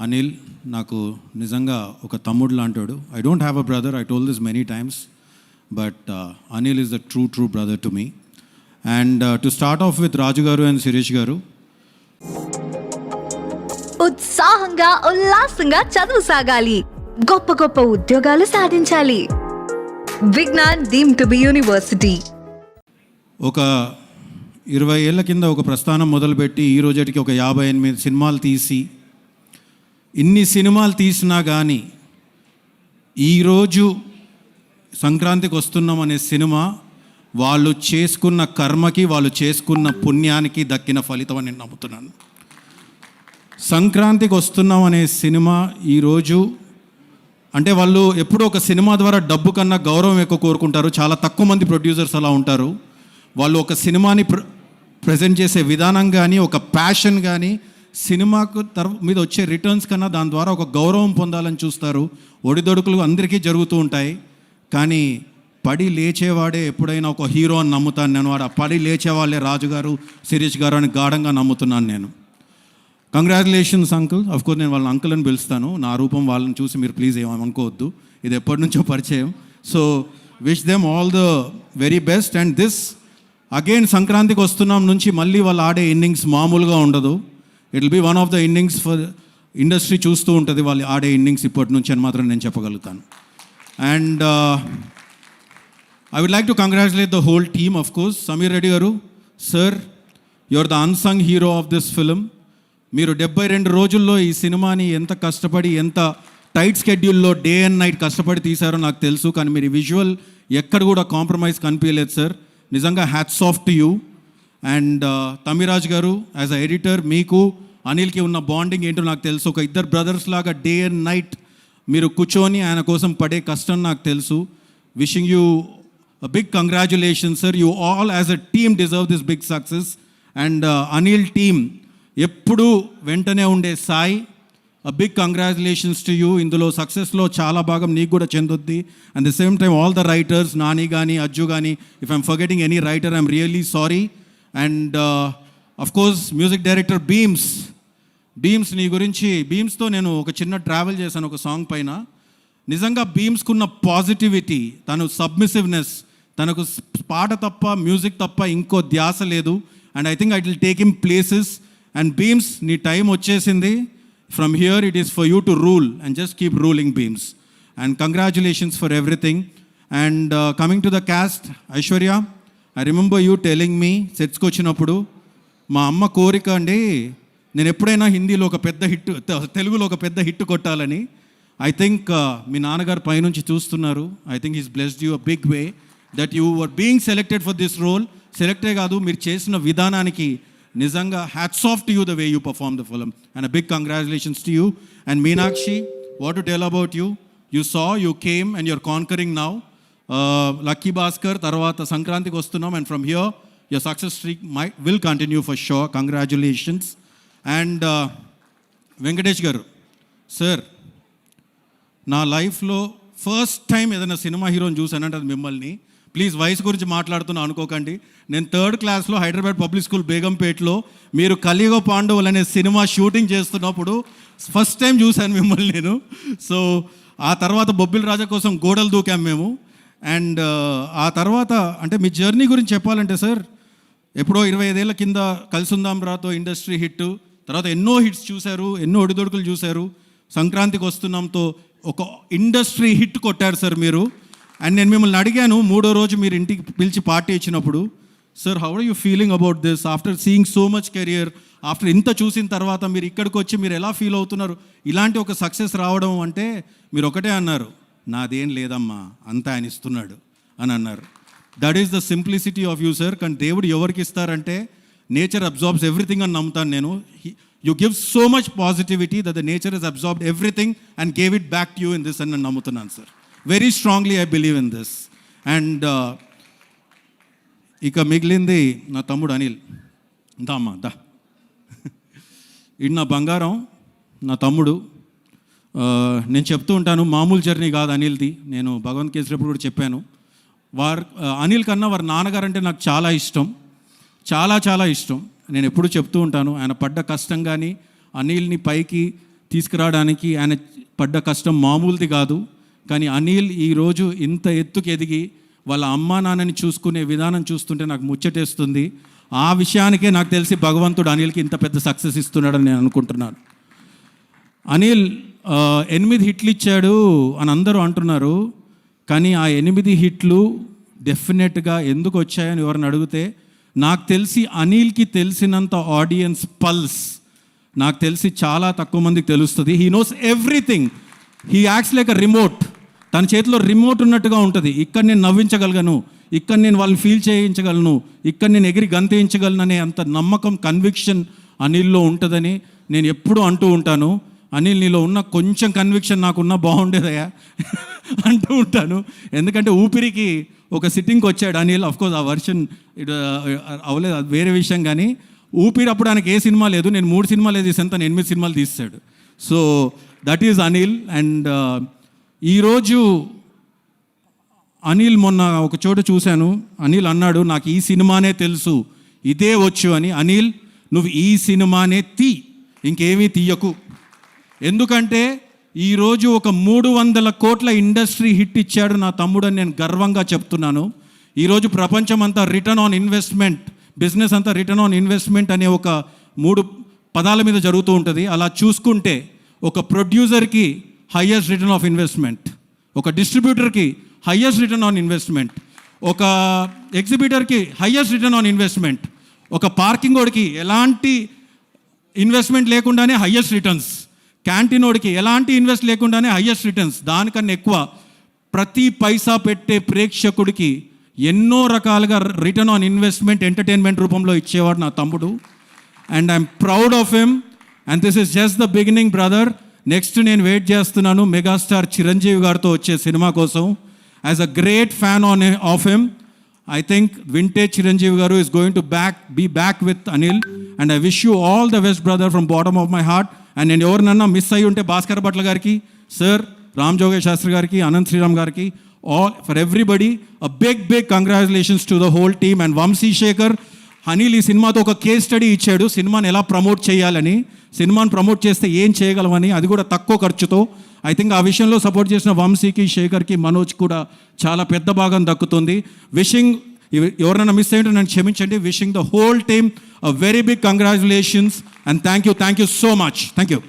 అనిల్ నాకు నిజంగా ఒక తమ్ముడు లాంటాడు. I don't have a brother, I told this many times, but Anil is the true brother to me. And to start off with Raju garu and Sirish గారు, ఉత్సాహంగా ఉల్లాసంగా చదువు సాగాలి, గొప్ప గొప్ప ఉద్యోగాలు సాధించాలి. Vignan deemed to be university. ఒక 20 ఏళ్ల కింద ఒక ప్రస్థానం మొదలుపెట్టి ఈ రోజుకి ఒక 58 సినిమాలు తీసి, ఇన్ని సినిమాలు తీసినా కానీ ఈరోజు సంక్రాంతికి వస్తున్నాం అనే సినిమా వాళ్ళు చేసుకున్న కర్మకి, వాళ్ళు చేసుకున్న పుణ్యానికి దక్కిన ఫలితం అని నేను నమ్ముతున్నాను. సంక్రాంతికి వస్తున్నాం అనే సినిమా ఈరోజు అంటే వాళ్ళు ఎప్పుడూ ఒక సినిమా ద్వారా డబ్బు కన్నా గౌరవం ఎక్కువ కోరుకుంటారు. చాలా తక్కువ మంది ప్రొడ్యూసర్స్ అలా ఉంటారు. వాళ్ళు ఒక సినిమాని ప్రజెంట్ చేసే విధానం కానీ, ఒక ప్యాషన్ కానీ, సినిమాకు మీద వచ్చే రిటర్న్స్ కన్నా దాని ద్వారా ఒక గౌరవం పొందాలని చూస్తారు. ఒడిదొడుకులు అందరికీ జరుగుతూ ఉంటాయి, కానీ పడి లేచేవాడే ఎప్పుడైనా ఒక హీరో అని నమ్ముతాను నేను. వాడు పడి లేచేవాళ్ళే రాజు గారు, శిరీష్ గారు అని గాఢంగా నమ్ముతున్నాను నేను. Congratulations uncle. అఫ్కోర్స్ నేను వాళ్ళని అంకుల్ అని పిలుస్తాను, నా రూపం వాళ్ళని చూసి మీరు ప్లీజ్ ఏమనుకోవద్దు, ఇది ఎప్పటి నుంచో పరిచయం. So wish them all the very best. And this again సంక్రాంతికి వస్తున్నాం నుంచి మళ్ళీ వాళ్ళు ఆడే ఇన్నింగ్స్ మామూలుగా ఉండదు. It will be one of the innings for industry చూస్తూ ఉంటుంది వాళ్ళు ఆడే ఇన్నింగ్స్ ఇప్పటి నుంచి అని మాత్రం నేను చెప్పగలుగుతాను. And I would like to congratulate the whole team. Of course Sameer Reddy garu, sir, you are the unsung hero of this film. మీరు 72 రోజుల్లో ఈ సినిమాని ఎంత కష్టపడి, ఎంత టైట్ స్కెడ్యూల్లో డే అండ్ నైట్ కష్టపడి తీశారో నాకు తెలుసు, కానీ మీరు విజువల్ ఎక్కడ కూడా కాంప్రమైజ్ కనిపించలేదు సార్. నిజంగా hats off to you. And Tamiraj గారు, యాజ్ అ ఎడిటర్, మీకు అనిల్కి ఉన్న బాండింగ్ ఏంటో నాకు తెలుసు. ఒక ఇద్దరు బ్రదర్స్ లాగా డే అండ్ నైట్ మీరు కూర్చొని ఆయన కోసం పడే కష్టం నాకు తెలుసు. Wishing you big congratulation sir. You all as a team deserve this big success. And Anil team ఎప్పుడూ వెంటనే ఉండే Sai, a big congratulations to you. ఇందులో సక్సెస్లో చాలా భాగం నీకు కూడా చెందుద్ది. And the same time all the writers, Nani కానీ, అజ్జు కానీ, if I'm forgetting any writer I'm really sorry. And of course music director Bheems నీ గురించి, బీమ్స్తో నేను ఒక చిన్న ట్రావెల్ చేశాను ఒక సాంగ్ పైన. నిజంగా బీమ్స్కున్న పాజిటివిటీ, తను సబ్మిసివ్నెస్, తనకు పాట తప్ప, మ్యూజిక్ తప్ప ఇంకో ధ్యాస లేదు. And I think I will take him places. And Bheems, నీ టైం వచ్చేసింది. From here it is for you to rule and just keep ruling Bheems. And congratulations for everything. And coming to the cast, Aishwarya, I remember you telling me సెట్స్కి వచ్చినప్పుడు, మా అమ్మ కోరిక అండి నేను ఎప్పుడైనా హిందీలో ఒక పెద్ద హిట్, తెలుగులో ఒక పెద్ద హిట్ కొట్టాలని. ఐ థింక్ మీ నాన్నగారు పైనుంచి చూస్తున్నారు. I think is blessed you a big way that you were being selected for this role. సెలెక్టే కాదు, మీరు చేసిన విధానానికి నిజంగా hats off to you the way you perform the film. And a big congratulations to you. And Meenakshi, what to tell about you? You saw, you came and you're conquering now. Lucky Bhaskar తర్వాత సంక్రాంతికి వస్తున్నాం. And from here your success streak will continue for sure. Congratulations. And Venkatesh గారు, sir, నా లైఫ్లో first time ఏదైనా cinema హీరోని చూసానంటే అది మిమ్మల్ని. ప్లీజ్ వయసు గురించి మాట్లాడుతున్నా అనుకోకండి. నేను 3rd క్లాస్లో హైదరాబాద్ పబ్లిక్ స్కూల్ బేగంపేటలో మీరు కలియుగ పాండవులు అనే సినిమా షూటింగ్ చేస్తున్నప్పుడు ఫస్ట్ టైం చూశాను మిమ్మల్ని నేను. సో ఆ తర్వాత బొబ్బిల్ రాజా కోసం గోడలు దూకాం మేము. అండ్ ఆ తర్వాత అంటే మీ జర్నీ గురించి చెప్పాలంటే సార్, ఎప్పుడో 25 ఏళ్ల కింద కలిసుందాం రాతో ఇండస్ట్రీ హిట్, తర్వాత ఎన్నో హిట్స్ చూశారు, ఎన్నో ఒడిదొడుకులు చూశారు. సంక్రాంతికి వస్తున్నాంతో ఒక ఇండస్ట్రీ హిట్ కొట్టారు సార్ మీరు. అండ్ నేను మిమ్మల్ని అడిగాను 3వ రోజు మీరు ఇంటికి పిలిచి పార్టీ ఇచ్చినప్పుడు, sir how are you feeling about this after seeing so much career, after ఇంత చూసిన తర్వాత మీరు ఇక్కడికి వచ్చి మీరు ఎలా ఫీల్ అవుతున్నారు, ఇలాంటి ఒక సక్సెస్ రావడం అంటే? మీరు ఒకటే అన్నారు, నాదేం లేదమ్మా, అంతా ఆయన ఇస్తున్నాడు అని అన్నారు. That is the simplicity of you sir. కానీ దేవుడు ఎవరికి ఇస్తారంటే నేచర్ అబ్జార్బ్స్ ఎవ్రీథింగ్ అని నమ్ముతాను నేను. You give so much positivity that the nature is absorbed everything and gave it back to you in this అని నేను నమ్ముతున్నాను sir. Very strongly I believe in this. And ఇక మిగిలింది నా తమ్ముడు అనిల్. అమ్మా దా, ఇది నా బంగారం, నా తమ్ముడు. నేను చెప్తూ ఉంటాను, మామూలు జర్నీ కాదు అనిల్ది. నేను భగవంత్ కేసరిప్పుడు కూడా చెప్పాను. అనిల్ కన్నా వారి నాన్నగారు అంటే నాకు చాలా ఇష్టం, చాలా చాలా ఇష్టం. నేను ఎప్పుడు చెప్తూ ఉంటాను, ఆయన పడ్డ కష్టం కానీ, అనిల్ని పైకి తీసుకురావడానికి ఆయన పడ్డ కష్టం మామూలుది కాదు. కానీ అనిల్ ఈరోజు ఇంత ఎత్తుకు ఎదిగి వాళ్ళ అమ్మా నాన్నని చూసుకునే విధానం చూస్తుంటే నాకు ముచ్చటేస్తుంది. ఆ విషయానికే నాకు తెలిసి భగవంతుడు అనిల్కి ఇంత పెద్ద సక్సెస్ ఇస్తున్నాడని నేను అనుకుంటున్నాను. అనిల్ 8 హిట్లు ఇచ్చాడు అని అందరూ అంటున్నారు. కానీ ఆ 8 హిట్లు డెఫినెట్గా ఎందుకు వచ్చాయని ఎవరిని అడిగితే నాకు తెలిసి అనిల్కి తెలిసినంత ఆడియన్స్ పల్స్ నాకు తెలిసి చాలా తక్కువ మందికి తెలుస్తుంది. He knows everything. He acts like a remote. తన చేతిలో రిమోట్ ఉన్నట్టుగా ఉంటుంది. ఇక్కడ నేను నవ్వించగలను, ఇక్కడ నేను వాళ్ళని ఫీల్ చేయించగలను, ఇక్కడ నేను ఎగిరి గంతేయించగలను అనే అంత నమ్మకం, కన్విక్షన్ అనిల్లో ఉంటుందని నేను ఎప్పుడూ అంటూ ఉంటాను. అనిల్, నీలో ఉన్న కొంచెం కన్విక్షన్ నాకున్నా బాగుండేదయ్యా అంటూ ఉంటాను. ఎందుకంటే ఊపిరికి ఒక సిట్టింగ్కి వచ్చాడు అనిల్. అఫ్కోర్స్ ఆ వర్షన్ అవ్వలేదు, అది వేరే విషయం. కానీ ఊపిరి అప్పుడు ఆయనకి ఏ సినిమా లేదు. నేను 3 సినిమాలు తీసాను, తను 8 సినిమాలు తీస్తాడు. So that is Anil. And ఈరోజు అనిల్ మొన్న ఒక చోట చూశాను, అనిల్ అన్నాడు నాకు ఈ సినిమానే తెలుసు, ఇదే వచ్చు అని. అనిల్, నువ్వు ఈ సినిమానే ఇంకేమీ తీయకు. ఎందుకంటే ఈరోజు ఒక 300 కోట్ల ఇండస్ట్రీ హిట్ ఇచ్చాడు నా తమ్ముడు అని నేను గర్వంగా చెప్తున్నాను. ఈరోజు ప్రపంచం అంతా రిటర్న్ ఆన్ ఇన్వెస్ట్మెంట్, బిజినెస్ అంతా రిటర్న్ ఆన్ ఇన్వెస్ట్మెంట్ అనే ఒక 3 పదాల మీద జరుగుతూ ఉంటుంది. అలా చూసుకుంటే ఒక ప్రొడ్యూసర్కి హయ్యెస్ట్ రిటర్న్ ఆఫ్ ఇన్వెస్ట్మెంట్, ఒక డిస్ట్రిబ్యూటర్కి హయ్యెస్ట్ రిటర్న్ ఆన్ ఇన్వెస్ట్మెంట్, ఒక ఎగ్జిబిటర్కి హయ్యెస్ట్ రిటర్న్ ఆన్ ఇన్వెస్ట్మెంట్, ఒక పార్కింగ్ వాడికి ఎలాంటి ఇన్వెస్ట్మెంట్ లేకుండానే హయ్యెస్ట్ రిటర్న్స్, క్యాంటీన్ వాడికి ఎలాంటి ఇన్వెస్ట్ లేకుండానే హయ్యెస్ట్ రిటర్న్స్. దానికన్నా ఎక్కువ ప్రతి పైసా పెట్టే ప్రేక్షకుడికి ఎన్నో రకాలుగా రిటర్న్ ఆన్ ఇన్వెస్ట్మెంట్ ఎంటర్టైన్మెంట్ రూపంలో ఇచ్చేవాడు నా తమ్ముడు. And I'm proud of him. And this is just the beginning brother. Next నేను వెయిట్ చేస్తున్నాను మెగాస్టార్ చిరంజీవి గారితో వచ్చే సినిమా కోసం. As a great fan of him, I think vintage Chiranjeevi garu is going to be back with Anil, and I wish you all the best brother from bottom of my heart. And నేను ఎవరినన్నా miss అయ్యి ఉంటే భాస్కర్ భట్ల గారికి, sir Ram జోగేష్ Sastry గారికి, అనంత్ శ్రీరామ్ గారికి, all for everybody a big congratulations to the whole team. And Vamsi Shekhar, Anil ఈ సినిమాతో ఒక కేస్ స్టడీ ఇచ్చాడు సినిమాని ఎలా ప్రమోట్ చేయాలని, సినిమాని ప్రమోట్ చేస్తే ఏం చేయగలమని, అది కూడా తక్కువ ఖర్చుతో. ఐ థింక్ ఆ విషయంలో సపోర్ట్ చేసిన వంశీకి, శేఖర్కి, మనోజ్ కూడా చాలా పెద్ద భాగం దక్కుతుంది. విషింగ్, ఎవరైనా మిస్ అయ్యింటే నన్ను క్షమించండి. Wishing the whole team a very big congratulations and thank you so much. Thank you.